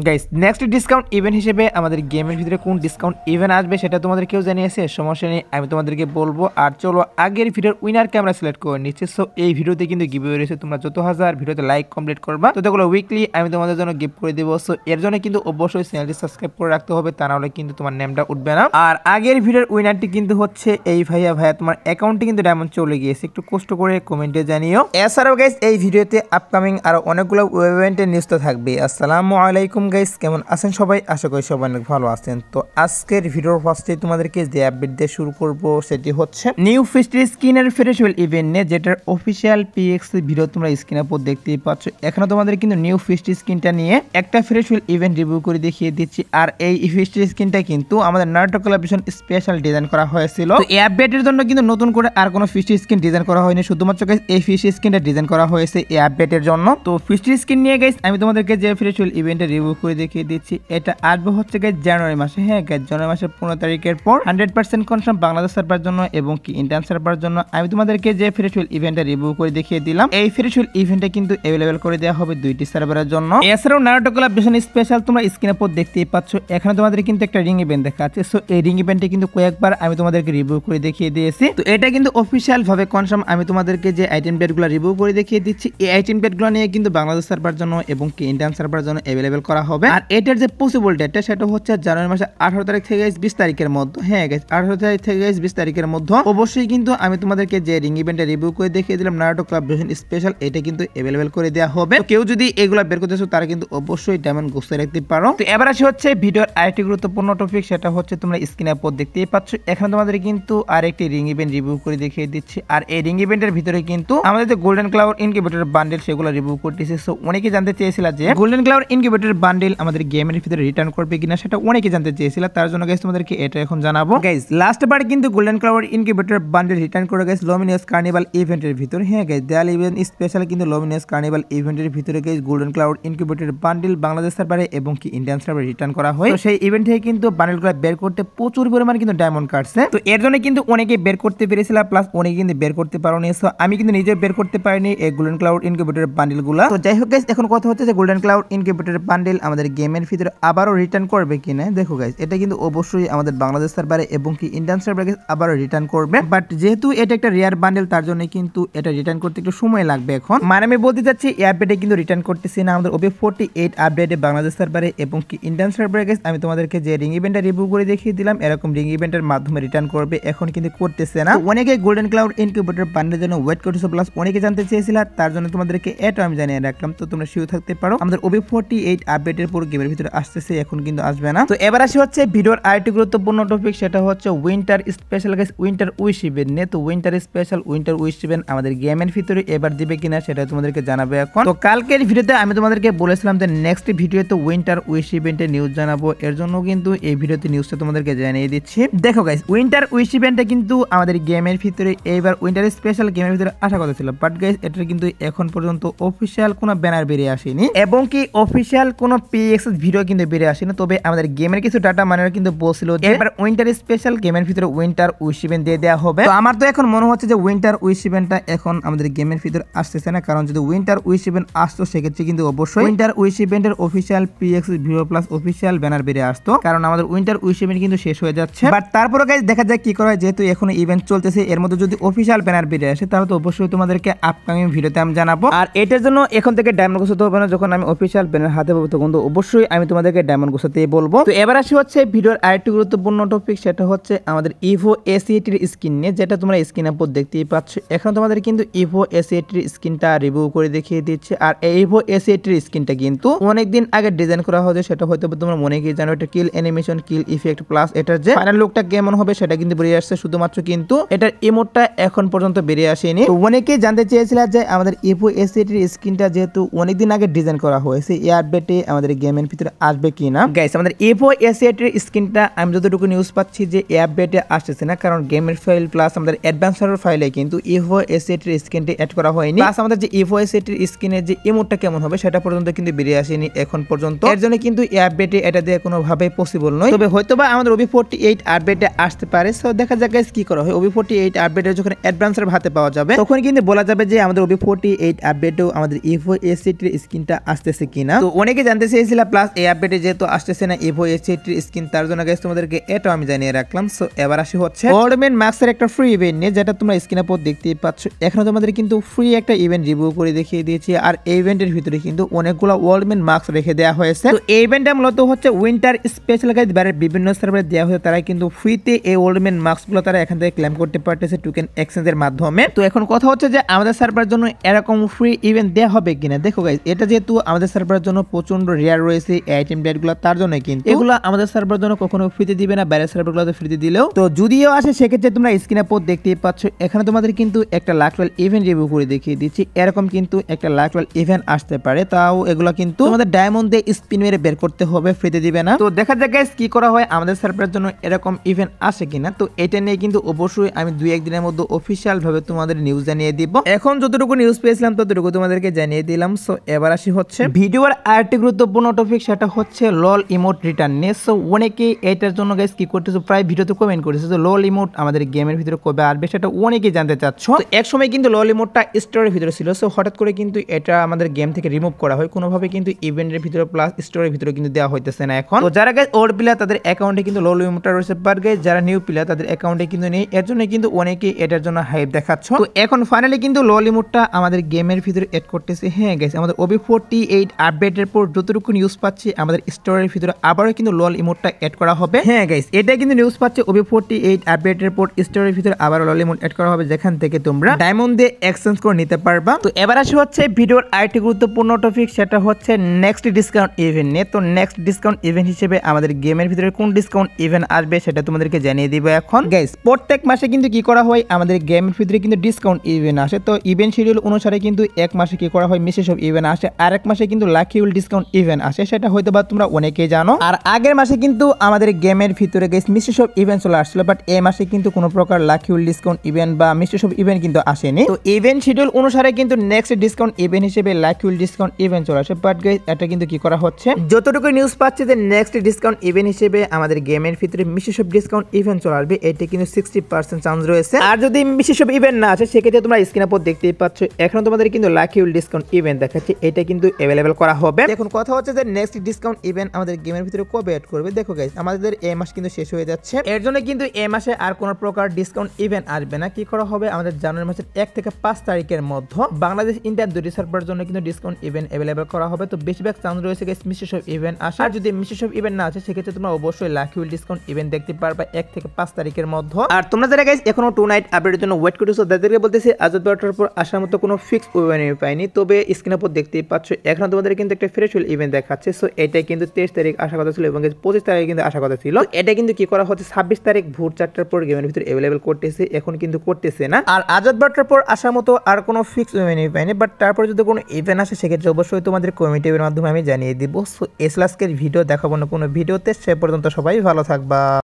Guys next discount event হিসেবে আমাদের গেমের ভিতরে কোন ডিসকাউন্ট ইভেন্ট আসবে সেটা তোমাদের কেউ জানিয়েছে, সমস্যা নেই, আমি তোমাদেরকে বলবো। আর চলো আগের ভিডিওর উইনারকে আমরা সিলেক্ট করে নিচ্ছি। সো এই ভিডিওতে কিন্তু গিভঅ্যাওয়ে রয়েছে, তোমরা যত হাজার ভিডিওতে লাইক কমপ্লিট করবা ততগুলো উইকলি আমি তোমাদের জন্য গিফট করে দেবো। সো এর জন্য কিন্তু অবশ্যই চ্যানেলটি সাবস্ক্রাইব করে রাখতে হবে, তা নাহলে কিন্তু তোমার নেমটা উঠবে না। আর আগের ভিডিওর উইনারটি কিন্তু হচ্ছে এই ভাইয়া তোমার অ্যাকাউন্টে কিন্তু ডায়মন্ড চলে গিয়েছে, একটু কষ্ট করে কমেন্টে জানিও। এছাড়াও গাইস এই ভিডিওতে আপকামিং আরো অনেকগুলো ইভেন্টের নিউজ তো থাকবে। আসসালামু আলাইকুম গাইস, কেমন আছেন সবাই? আশা করি সবাই অনেক ভালো আছেন। তো আজকের ভিডিওর ফার্স্টে তোমাদেরকে যে আপডেট দিয়ে শুরু করব সেটি হচ্ছে নিউ ফিস্ট্রি স্কিনের ফেস্টিভ্যাল ইভেন্ট নিয়ে, যেটার অফিসিয়াল পিএক্স ভিডিও তোমরা স্ক্রিনের উপর দেখতেই পাচ্ছ। এখানে তোমাদের কিন্তু নিউ ফিস্ট্রি স্কিনটা নিয়ে একটা ফেস্টিভ্যাল ইভেন্ট রিভিউ করে দেখিয়ে দিচ্ছি। আর এই ফিস্ট্রি স্কিনটা কিন্তু আমাদের নারুটো কোলাবোরেশন স্পেশাল ডিজাইন করা হয়েছিল। তো এই আপডেটের জন্য কিন্তু নতুন করে আর কোনো ফিস্ট্রি স্কিন ডিজাইন করা হয়নি, শুধুমাত্র গাইস এই ফিস্ট্রি স্কিনটা ডিজাইন করা হয়েছে এই আপডেটের জন্য। তো ফিস্ট্রি স্কিন নিয়ে গাইস আমি তোমাদেরকে যে ফেস্টিভ্যাল ইভেন্টে রিভিউ করে দেখিয়ে দিচ্ছি, এটা আসবে হচ্ছে গাইস জানুয়ারি মাসে। হ্যাঁ গাইস, জানুয়ারি মাসের 15 তারিখের পর 100% কনফার্ম বাংলাদেশ সার্ভার জন্য এবং কি ইন্ডিয়ান সার্ভার জন্য আমি তোমাদেরকে যে ফেস্টিভ্যাল ইভেন্টে রিভিউ করে দেখিয়ে দিলাম, এই ফেস্টিভ্যাল ইভেন্টে কিন্তু अवेलेबल করে দেওয়া হবে দুইটি সার্ভারের জন্য। এছাড়াও নারুটো কোলাবোরেশন স্পেশাল তোমরা স্ক্রিনের উপর দেখতেই পাচ্ছ, এখানে তোমাদের কিন্তু একটা রিং ইভেন্ট দেখাচ্ছে। সো এই রিং ইভেন্টে কিন্তু কয়েকবার আমি তোমাদেরকে রিভিউ করে দেখিয়ে দিয়েছি। তো এটা কিন্তু অফিশিয়াল ভাবে কনফার্ম আমি তোমাদেরকে যে আইটেম ডেটগুলো রিভিউ করে দেখিয়ে দিচ্ছি, এই আইটেম ডেটগুলো নিয়ে কিন্তু বাংলাদেশ সার্ভার জন্য এবং কি ইন্ডিয়ান সার্ভার জন্য अवेलेबल করা হবে। আর এটার যে পসিবল ডেটটা সেটা হচ্ছে জানুয়ারি মাসে 18 তারিখ থেকে 20 তারিখের মধ্যে। হ্যাঁ গাইস, 18 তারিখ থেকে 20 তারিখের মধ্যে অবশ্যই কিন্তু আমি তোমাদেরকে যে রিং ইভেন্টে রিভিউ করে দেখিয়ে দিলাম নারুটো কোলাবোরেশন স্পেশাল, এটা কিন্তু अवेलेबल করে দেওয়া হবে। তো কেউ যদি এগুলা বের করতে চাও তারা কিন্তু অবশ্যই ডায়মন্ড গুছিয়ে রাখতে পারো। তো এবার আসি হচ্ছে ভিডিওর আরেকটি গুরুত্বপূর্ণ টপিক, সেটা হচ্ছে তোমরা স্ক্রিনের উপর দেখতেই পাচ্ছ, এখানে তোমাদের কিন্তু আরেকটি রিং ইভেন্ট রিভিউ করে দেখিয়ে দিচ্ছি। আর এই রিং ইভেন্টের ভিতরে কিন্তু আমাদের যে গোল্ডেন ক্লাউড ইনকিউবেটর বান্ডেল সেগুলো রিভিউ করতেছে। সো অনেকে জানতে চেয়েছিল যে গোল্ডেন ক্লাউড ইনকিউবেটর বান্ডেল আমাদের গেমের ভিতরে রিটার্ন করবে কিনা, সেটা অনেকে জানতে চেয়েছিল। তার জন্য গাইস তোমাদেরকে এটা এখন জানাবো। গাইস লাস্ট বার কিন্তু golden cloud incubator bundle return করে গাইস লুমিনাস কার্নিভাল ইভেন্টের ভিতরে। হ্যাঁ গাইস, দেয়াল ইভেন্ট স্পেশাল কিন্তু লুমিনাস কার্নিভাল ইভেন্টের ভিতরে guys golden cloud incubator bundle Bangladesh সার্ভারে এবং কি ইন্ডিয়ান সার্ভারে রিটার্ন করা হয়। তো সেই ইভেন্ট থেকে কিন্তু বান্ডেলগুলো বের করতে প্রচুর পরিমাণ কিন্তু ডায়মন্ড কাটছে। তো এর জন্য কিন্তু অনেকে বের করতে পেরেছিল, প্লাস অনেকে কিন্তু বের করতে পারোনি। সো আমি কিন্তু নিজে বের করতে পারিনি এই গোল্ডেন ক্লাউড ইনকিউবেটর বান্ডেলগুলো। তো যাই হোক গাইস, এখন কথা হচ্ছে যে গোল্ডেন ক্লাউড ইনকিউবেটর বান্ডেল আমাদের গেমের ভিতরে আবারও রিটার্ন করবে কিনা। দেখো গাইস, এটা কিন্তু অবশ্যই আমাদের বাংলাদেশ সার্ভারে এবং কি ইন্ডিয়ান সার্ভারে আবারও রিটার্ন করবে। বাট যেহেতু এটা একটা রেয়ার বান্ডেল, তার জন্য কিন্তু এটা রিটার্ন করতে একটু সময় লাগবে। এখন মানে আমি বলতে চাচ্ছি এই আপডেটে কিন্তু রিটার্ন করতেছি না আমাদের OB48 আপডেটে বাংলাদেশ সার্ভারে এবং কি ইন্ডিয়ান সার্ভারে। গাইস আমি তোমাদেরকে যে রিং ইভেন্টটা রিভিউ করে দেখিয়ে দিলাম, এরকম রিং ইভেন্টের মাধ্যমে রিটার্ন করবে, এখন কিন্তু করতেছে না। অনেকে গোল্ডেন ক্লাউড ইনকিউবেটর বান্ডেলের জন্য ওয়েট করতেছো, প্লাস অনেকে জানতে চেয়েছিল, তার জন্য তোমাদেরকে এটা আমি জানিয়ে রাখলাম। তো তোমরা শিওর থাকতে পারো আমাদের OB48 আপডেটের পুরো গেমের ভিতরে আসতেছে, এখন কিন্তু আসবে না। তো এবার আসি হচ্ছে ভিডিওর আরেকটি গুরুত্বপূর্ণ টপিক, সেটা হচ্ছে winter special guys winter wish event নিয়ে। তো winter special winter wish event আমাদের গেমের ভিতরে এবার দিবে কিনা সেটা তোমাদেরকে জানাবে এখন। তো কালকের ভিডিওতে আমি তোমাদেরকে বলেছিলাম যে নেক্সট ভিডিওতে উইন্টার উইশ ইভেন্টের নিউজ জানাবো, এর জন্য কিন্তু এই ভিডিওতে নিউজটা তোমাদেরকে জানিয়ে দিচ্ছি। দেখো গাইস, উইন্টার উইশ ইভেন্টটা কিন্তু আমাদের গেমের ভিতরে এইবার উইন্টার স্পেশাল গেমের ভিতরে আসা কথা ছিল, বাট গাইস এটা কিন্তু এখন পর্যন্ত অফিসিয়াল কোনো ব্যানার বেরিয়ে আসেনি এবং কি অফিসিয়াল কোনো পিএক্স ভিডিও কিন্তু বেরিয়ে আসেনি। তবে আমাদের গেমের কিছু ডাটা মানেরা কিন্তু বলছিল এবার উইন্টার স্পেশাল গেমের ভিতরে উইন্টার উইশ ইভেন্ট দিয়ে দেওয়া হবে। তো আমার তো এখন মনে হচ্ছে যে উইন্টার উইশ ইভেন্টটা এখন আমাদের গেমের ভিতরে আসতেছে না, কারণ যদি উইন্টার উইশ ইভেন্ট আসতো সেক্ষেত্রে কিন্তু অবশ্যই উইন্টার উইশ ইভেন্টের official PX video plus official banner বেরিয়ে আসতো, কারণ আমাদের উইন্টার উইশ ইভেন্ট কিন্তু শেষ হয়ে যাচ্ছে। বাট তারপরে গাইস দেখা যায় কি করা হয়, যেহেতু এখন ইভেন্ট চলতেছে, এর মধ্যে যদি অফিসিয়াল ব্যানার বেরিয়ে আসে তাহলে তো অবশ্যই তোমাদেরকে আপকামিং ভিডিওতে আমি জানাবো। আর এটার জন্য এখন থেকে ডায়মন্ড গোছাতে হবে না, যখন আমি অফিসিয়াল ব্যানার হাতে পাবো তখন তো অবশ্যই আমি তোমাদেরকে ডায়মন্ড গোছাতেই বলবো। তো এবার আসি হচ্ছে ভিডিওর আরেকটি গুরুত্বপূর্ণ টপিক, সেটা হচ্ছে আমাদের ইভো এসিএটির স্কিন নিয়ে, যেটা তোমরা স্ক্রিনের উপর দেখতেই পাচ্ছ। এখন তোমাদের কিন্তু ইভো এসিএটির স্কিনটা রিভিউ করে দেখিয়ে দিচ্ছে। আর এই ইভো এসিএটির স্কিনটা কিন্তু অনেকদিন আগে ডিজাইন করা হয়েছে, সেটা হয়তো তোমরা মনে কি জানো, এটা কিল অ্যানিমেশন কিল ইফেক্ট প্লাস এটার যে ফাইনাল লুকটা কেমন হবে সেটা কিন্তু বেরিয়ে আসছে, শুধুমাত্র কিন্তু এটার ইমোটটা এখন পর্যন্ত বেরিয়ে আসেনি। তো অনেকেই জানতে চেয়েছিল যে আমাদের ইভো এসিএটির স্কিনটা যেহেতু অনেকদিন আগে ডিজাইন করা হয়েছে, এই আপডেটে আমাদের গেমের ভিতরে আসবে কিনা। গাইস আমাদের ইভো এসিএটির স্কিনটা আমি যতটুকু নিউজ পাচ্ছি যে এই আপডেটে আসতেছে না, কারণ গেমের ফাইল প্লাস আমাদের অ্যাডভান্সার ফাইলে কিন্তু ইভো এসিএটির স্কিনটি অ্যাড করা হয়নি, প্লাস আমাদের যে ইভো এসিএটির স্কিনের যে ইমোটটা কেমন হবে সেটা পর্যন্ত কিন্তু বেরিয়ে আসেনি এখন পর্যন্ত। এর জন্য কিন্তু এই আপডেটে এটা দিয়ে কোনোভাবে পসিবল নয়। তবে হয়তোবা আমাদের OB48 আপডেটে আসতে পারে। সো দেখা যাক গাইস কি করা হয়। OB48 আপডেটে যখন অ্যাডভান্সার হাতে পাওয়া যাবে তখন কিন্তু বলা যাবে যে আমাদের OB48 আপডেটেও আমাদের ইভো এসিএটির স্কিনটা আসতেছে কিনা। তো অনেকে জানতে চেয়েছিলাম, প্লাস এই আপডেটে যেহেতু আসতেছে না ইভো S80 স্কিন, তার জন্য গাইস তোমাদেরকে এটাও আমি জানিয়ে রাখলাম। সো এবার আসি হচ্ছে ওল্ডম্যান ম্যাক্সের একটা ফ্রি ইভেন্ট নিয়ে, যেটা তোমরা স্ক্রিনের উপর দেখতেই পাচ্ছ। এখানে তোমাদের কিন্তু ফ্রি একটা ইভেন্ট রিভিউ করে দেখিয়ে দিয়েছি, আর এই ইভেন্টের ভিতরে কিন্তু অনেকগুলো ওল্ডম্যান মাস্ক রেখে দেওয়া হয়েছে। তো এই ইভেন্টটা মূলত হচ্ছে উইন্টার স্পেশাল গাইস, বাইরের বিভিন্ন সার্ভারে দেওয়া হয়েছে, তারা কিন্তু ফ্রিতে এই ওল্ডম্যান মাস্কগুলো তারা এখান থেকে ক্লেম করতে পারতেছে টোকেন এক্সচেঞ্জের মাধ্যমে। তো এখন কথা হচ্ছে যে আমাদের সার্ভারের জন্য এরকম ফ্রি ইভেন্ট দেওয়া হবে কিনা। দেখো গাইস, এটা যেহেতু আমাদের সার্ভারের জন্য প্রচন্ড রেয়ার রয়েছে এই আইটেম ডেটগুলো, তার জন্য কিন্তু এগুলো আমাদের সার্ভারের জন্য কখনো ফ্রিতে দিবে না, বাইরের সার্ভারগুলোতে ফ্রিতে দিলেও। তো যদিও আসে সেক্ষেত্রে তোমরা স্ক্রিনে পর দেখতেই পাচ্ছ, এখানে তোমাদের কিন্তু একটা লাকওয়েল ইভেন্ট রিভিউ করে দেখিয়ে দিচ্ছি। এরকম কিন্তু একটা লাকওয়েল ইভেন্ট আসতে পারে, তাও এগুলো কিন্তু তোমাদের ডায়মন্ড দিয়ে স্পিন মেরে বের করতে হবে, ফ্রিতে দিবে না। তো দেখা যাক গাইস কি করা হয় আমাদের সার্ভারের জন্য এরকম ইভেন্ট আসে কিনা। তো এটা নিয়ে কিন্তু অবশ্যই আমি 2-1 দিনের মধ্যে অফিসিয়াল ভাবে তোমাদের নিউজ জানিয়ে দিব। এখন যতটুকু নিউজ পেয়েছিলাম ততটুকু তোমাদেরকে জানিয়ে দিলাম। সো এবার আসি হচ্ছে ভিডিওর আরেকটি গুরুত্বপূর্ণ টপিক, সেটা হচ্ছে লল ইমোট রিটার্ন নিয়ে। সো অনেকে এটার জন্য গাইস কি করতেছো, প্রায় ভিডিওতে কমেন্ট করেছে যে লল ইমোট আমাদের গেমের ভিতরে কবে আসবে, সেটা অনেকেই জানতে চাচ্ছ। তো এক সময় কিন্তু লল ইমোটটা স্টোরের ভিতরে ছিল, সো হঠাৎ করে কিন্তু এটা আমাদের গেম থেকে রিমুভ করা হয় কোনোভাবে, কিন্তু ইভেন্টের ভিতরে প্লাস স্টোরের ভিতরে কিন্তু দেওয়া হইতেছে না এখন। তো যারা গাইস ওল্ড প্লেয়ার তাদের অ্যাকাউন্টে কিন্তু লল ইমোটটা রয়েছে, বাট গাইস যারা নিউ প্লেয়ার তাদের অ্যাকাউন্টে কিন্তু নেই, এর জন্য কিন্তু অনেকেই এটার জন্য হাইপ দেখাচ্ছ। তো এখন ফাইনালি কিন্তু লল ইমোটটা আমাদের গেমের ভিতরে এড করতেছে। হ্যাঁ গাইস, আমাদের OB48 আপডেটের পর যতটুকু নিউজ পাচ্ছি আমাদের স্টোরের ভিতরে আবারও কিন্তু লল ইমোটটা এড করা হবে। হ্যাঁ গাইস, এটা কিন্তু নিউজ পাচ্ছে OB48 আপডেটের পর স্টোরের ভিতরে আবার লল ইমোট এড করা হবে, যেখান থেকে তোমরা ডায়মন্ড দিয়ে এক্সচেঞ্জ করে নিতে পারবা। তো এবার আসে হচ্ছে ভিডিওর আরেকটি গুরুত্বপূর্ণ টপিক, সেটা হচ্ছে নেক্সট ডিসকাউন্ট ইভেন্ট নিয়ে। তো নেক্সট ডিসকাউন্ট ইভেন্ট হিসেবে আমাদের গেমের ভিতরে কোন ডিসকাউন্ট ইভেন্ট আসবে সেটা তোমাদেরকে জানিয়ে দিব এখন। গাইস, প্রত্যেক মাসে কিন্তু কি করা হয়, আমাদের গেমের ভিতরে কিন্তু ডিসকাউন্ট ইভেন্ট আসে। তো ইভেন্ট শিডিউল অনুসারে কিন্তু এক মাসে কি করা হয় মেসেজ অফ ইভেন্ট আসে, আর এক মাসে কিন্তু লাকি উইল ডিসকাউন্ট ইভেন্ট আসে, সেটা হয়তো বা তোমরা অনেকেই জানো। আর আগের মাসে কিন্তু আমাদের গেমের ভিতরে গাইস মেসেজ অফ ইভেন্ট চলে আসছিল, বাট এই মাসে কিন্তু কোনো প্রকার লাকি উইল ডিসকাউন্ট ইভেন্ট বা মেসেজ অফ ইভেন্ট কিন্তু আসেনি। তো ইভেন্ট শিডিউল অনুসারে কিন্তু নেক্সট ডিসকাউন্ট ইভেন্ট হিসেবে লাকি উইল ডিসকাউন্ট ইভেন্ট চলে আসে, বাট গাইস এটা কিন্তু কি করা হচ্ছে, যতটুকু নিউজ পাচ্ছে যে নেক্সট ডিসকাউন্ট ইভেন্ট হিসেবে আমাদের গেমের ভিতরে মেসেজ অফ ডিসকাউন্ট ইভেন্ট চলে আসবে, এটা কিন্তু 60% চান্স রয়েছে। আর যদি মেসেজ অফ ইভেন্ট না আসে সেক্ষেত্রে তোমরা স্ক্রিনের উপর দেখতেই পাচ্ছ, এখন তোমাদের কিন্তু লাকি উইল ডিসকাউন্ট ইভেন্ট দেখাচ্ছে, এটা কিন্তু অ্যাভেলেবল করা হবে। এখন কথা হচ্ছে যে নেক্সট ডিসকাউন্ট ইভেন্ট আমাদের গেমের ভিতরে কবে অ্যাড করবে। দেখো গাইস, আমাদের এই মাস কিন্তু শেষ হয়ে যাচ্ছে, এর জন্য কিন্তু এই মাসে আর কোনো প্রকার ডিসকাউন্ট ইভেন্ট আসবে না। কি করা হবে, আমাদের জানুয়ারি মাসের 1 থেকে 5 তারিখের মধ্যে বাংলাদেশ ইন্ডিয়া দুটি সার্ভারের জন্য কিন্তু ডিসকাউন্ট ইভেন্ট অ্যাভেলেবল করা হবে। তো বেশিরভাগ চান্স রয়েছে গাইস মেসেজ অফ ইভেন্ট আসা, আর যদি মেসেজ অফ ইভেন্ট না আছে সেক্ষেত্রে তোমরা অবশ্যই লাকি উইল ডিসকাউন্ট ইভেন্ট দেখতে পারবে 1 থেকে 5 তারিখের মধ্যে। আর তোমরা যারা গাইস এখনো 2 নাইট আপডেটের জন্য ওয়েট করতেছো তাদেরকে বলতেছি আজ বারোটার পর আসার মতো কোনো ফিক্স ইভেন্ট পাইনি, তবে স্ক্রিনের উপর দেখতেই পাচ্ছ এখন তোমাদের কিন্তু একটা ফ্রেশ ইভেন্ট দেখাচ্ছে। সো এটাই কিন্তু 23 তারিখ আসার কথা ছিল এবং 25 তারিখে কিন্তু আসার কথা ছিল। এটা কিন্তু কি করা হচ্ছে 26 তারিখ ভোর 4টার পর গেমের ভিতরে অ্যাভেলেবল করতেছে, এখন কিন্তু করতেছে না। আর আজাদ বারোটার পর আসার মতো আর কোনো ফিক্স ইভেন্ট পাইনি, বাট তারপর যদি কোনো ইভেন্ট আসে সেক্ষেত্রে অবশ্যই তোমাদের কমিটির মাধ্যমে আমি জানিয়ে দিব। সো এসলাসকের ভিডিও দেখাবো না কোনো ভিডিওতে, সে পর্যন্ত সবাই ভালো থাকবা।